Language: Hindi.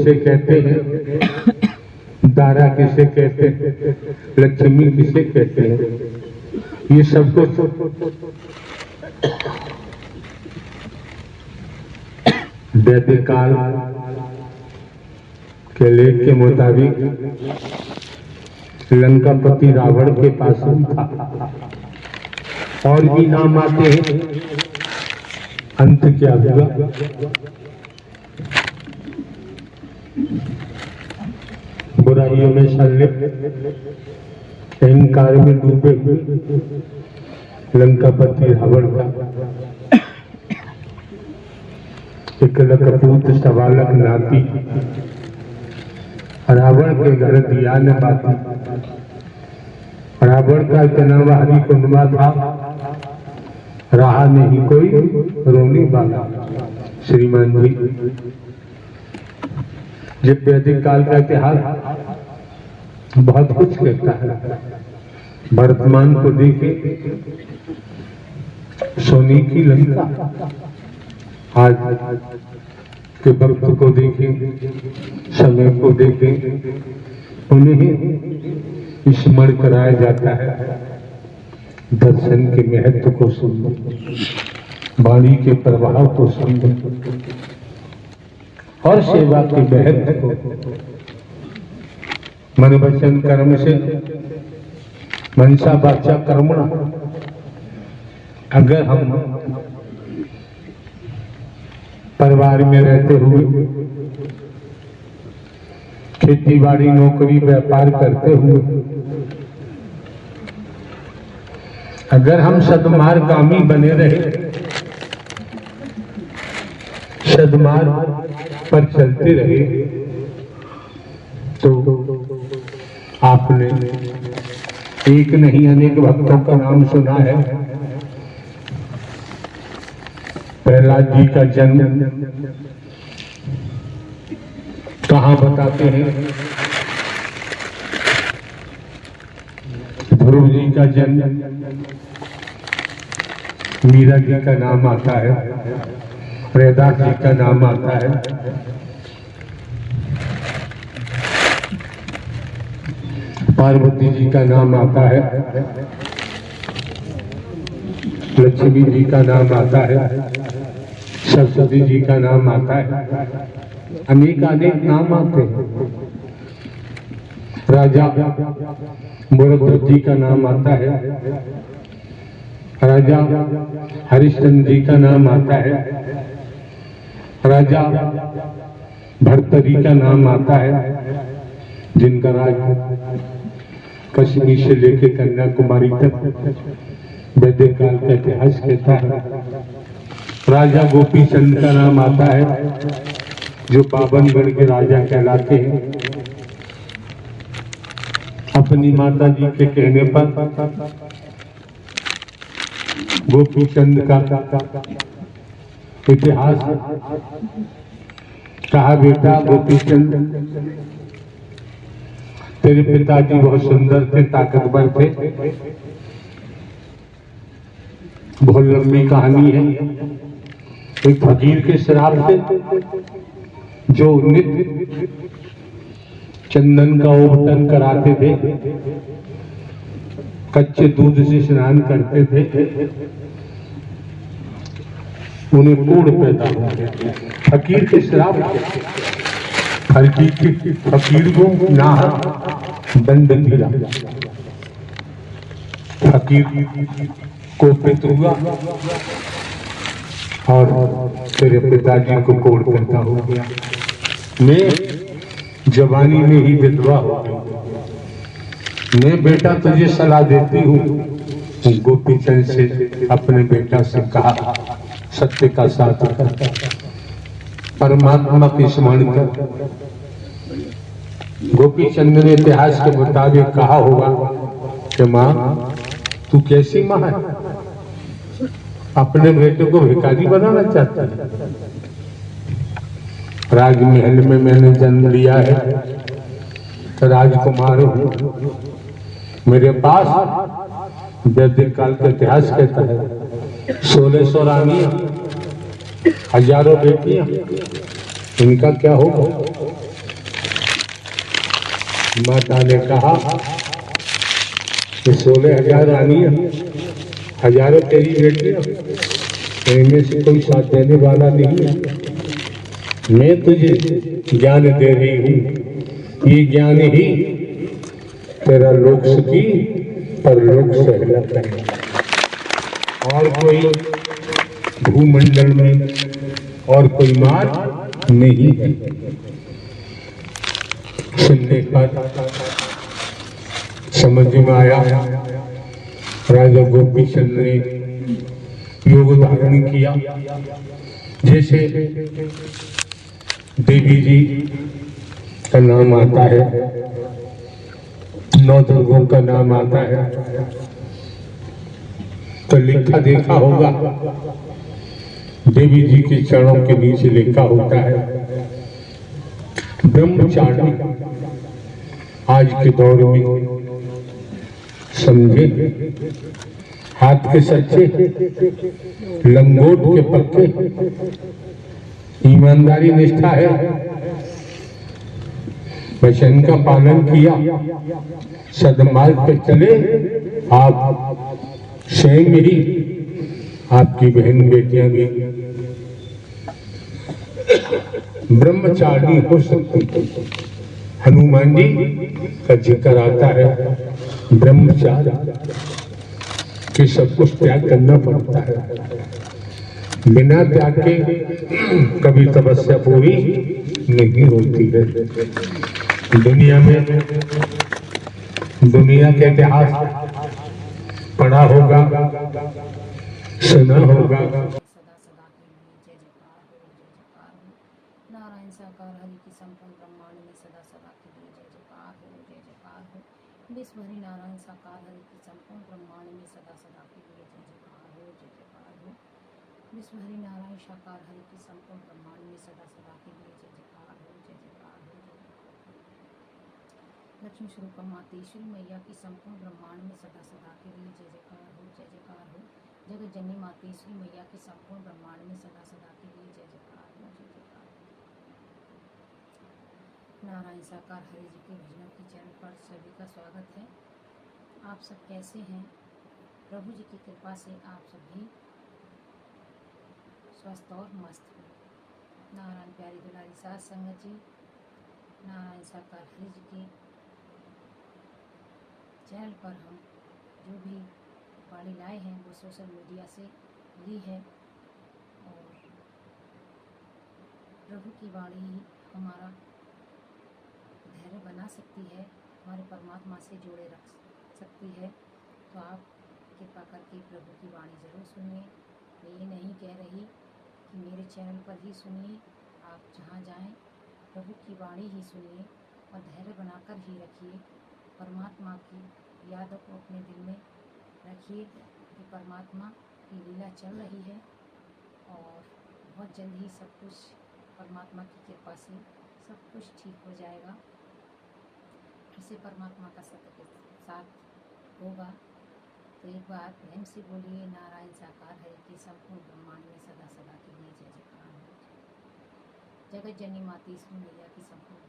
किसे कहते हैं, दारा किसे कहते हैं, लक्ष्मी किसे कहते हैं, ये सब कुछ वैदिक काल के लेख के मुताबिक लंकापति रावण के पास था। और भी नाम आते हैं, अंत क्या हुआ। बुराइयों में संलिप्त, अहंकार में डूबे हुए लंकापति रावण का एक लकपूत सवालक नाती रावण के घर दिया न बाती। रावण का इतना भारी कुंडवा था, रहा नहीं कोई रोने वाला। श्रीमान जी, जब वैदिक काल का इतिहास बहुत कुछ कहता है। वर्तमान को देखे, सोने की लंका, आज के वक्त को देखें, समय को देखें, उन्हें स्मरण कराया जाता है। दर्शन के महत्व को समझो, वाणी के प्रभाव को समझो और सेवा के महत्व को। मन वचन कर्म से मनसा वाचा कर्मणा, अगर हम परिवार में रहते हुए खेती बाड़ी नौकरी व्यापार करते हुए अगर हम सद्मार्गामी बने रहे, सद्मार्ग पर चलते रहे, तो आपने एक नहीं अनेक भक्तों का नाम सुना है। प्रहलाद जी का जन्म कहाँ बताते हैं, ध्रुव जी का जन्म, मीरा जी का नाम आता है, प्रहलाद जी का नाम आता है, पार्वती जी का नाम आता है, लक्ष्मी जी का नाम आता है, सरस्वती जी का नाम आता है, अनेक अनेक नाम आते हैं। राजा मुरध्वज जी का नाम आता है, राजा हरिश्चंद्र जी का नाम आता है, राजा भर्तरी का नाम आता है, जिनका राज कश्मीर से लेकर कन्याकुमारी तक वैदिक काल का इतिहास कहता है। राजा गोपी चंद का नाम आता है, जो पावनगढ़ के राजा कहलाते हैं। अपनी माता जी के कहने पर गोपी चंद का इतिहास कहा, बेटा गोपी चंद, तेरे पिताजी बहुत सुंदर थे, ताकतवर थे। बहुत लंबी कहानी है। एक फकीर के श्राप से, जो नित्य चंदन का ओवटन कराते थे, कच्चे दूध से स्नान करते थे, उन्हें कोढ़ पैदा हुआ। फकीर के श्राप, फकीर को नाहक दंड दिया, फकीर को पित हुआ और तेरे पिताजी को कोढ़ पैदा हो गया। मैं जवानी में ही विधवा हो गई। मैं बेटा तुझे सलाह देती हूँ, गोपीचंद से अपने बेटा से कहा, सत्य का साथ कर, परमात्मा की स्मरण कर। गोपीचंद ने इतिहास के मुताबिक कहा होगा कि माँ तू कैसी माँ है, अपने बेटे को भिखारी बनाना चाहता है। राजमहल में मैंने जन्म लिया है, तो राजकुमार हूँ। मेरे पास वैदिक काल का इतिहास कहता है 1600 रानियां, हजारों बेटियां, इनका क्या होगा? माता ने कहा कि 16,000 रानी हजारों तेरी बेटियां, इनमें से कोई साथ देने वाला नहीं है। मैं तुझे ज्ञान दे रही हूँ, ये ज्ञान ही तेरा लोक सुखी परलोक सहला करेगा। और कोई भूमंडल में और कोई मार्ग नहीं है। सुनने पर समझ में आया, राजा गोपी चंद ने योग धारण किया। जैसे देवी जी का नाम आता है, 9 दुर्गों का नाम आता है, तो लिखा देखा होगा देवी जी के चरणों के नीचे लिखा होता है ब्रह्मचारी। आज के दौर में समझे, हाथ के सच्चे, लंगोट के पक्के, ईमानदारी निष्ठा है, वचन का पालन किया, सदमार्ग पे चले, आप स्वयं ही, आपकी बहन बेटियां भी ब्रह्मचारी हो सकती। हनुमान जी का जिक्र आता है ब्रह्मचारी कि सब कुछ त्याग करना पड़ता है। बिना त्याग के कभी तपस्या पूरी नहीं होती है। दुनिया के इतिहास पढ़ा होगा, सुना होगा। सदा सदा के लिए जय जयकार हो, जय जयकार हो। नारायण साकार हरि की संपूर्ण ब्रह्मांड में सदा सदा के लिए जय जयकार हो, जय जयकार हो। विश्व हरि नारायण साकार हरि की संपूर्ण ब्रह्मांड में सदा सदा के लिए जय जयकार हो, जय जयकार हो। विश्व हरि नारायण साकार हरि की संपूर्ण ब्रह्मांड में सदा सदा के लिए जय जयकार हो, जय जयकार हो, जय जयकार हो। लक्ष्मी स्वरूपा मातेश्वरी मैया की संपूर्ण ब्रह्मांड में सदा सदा के लिए जय जयकार हो, जय जयकार हो। जगत जननी मातेश्वरी मैया के संपूर्ण ब्रह्मांड में सदा सदा के लिए जय जयकार हो, जय जयकार हो। नारायण साकार हरि जी के भजनों की चैनल पर सभी का स्वागत है। आप सब कैसे हैं? प्रभु जी की कृपा से आप सभी स्वस्थ और मस्त हो। नारायण प्यारी दुलारी साध संगत जी, नारायण साकार हरि जी के चैनल पर हम जो भी वाणी लाए हैं वो सोशल मीडिया से ली है, और प्रभु की वाणी ही हमारा धैर्य बना सकती है, हमारे परमात्मा से जोड़े रख सकती है। तो आप कृपा करके प्रभु की वाणी ज़रूर सुनिए। मैं ये नहीं कह रही कि मेरे चैनल पर ही सुनिए, आप जहाँ जाएं प्रभु की वाणी ही सुनिए और धैर्य बनाकर ही रखिए। परमात्मा की यादों को अपने दिल में रखिए कि परमात्मा की लीला चल रही है और बहुत जल्द ही सब कुछ परमात्मा की कृपा से सब कुछ ठीक हो जाएगा। फिर से परमात्मा का सत्य के साथ होगा। तो एक बार प्रेम से बोलिए, नारायण साकार हरि की संपूर्ण ब्रह्मांड में सदा सदा के लिए जय जयकार हो। जगत जननी मातेश्वरी मैया की संपूर्ण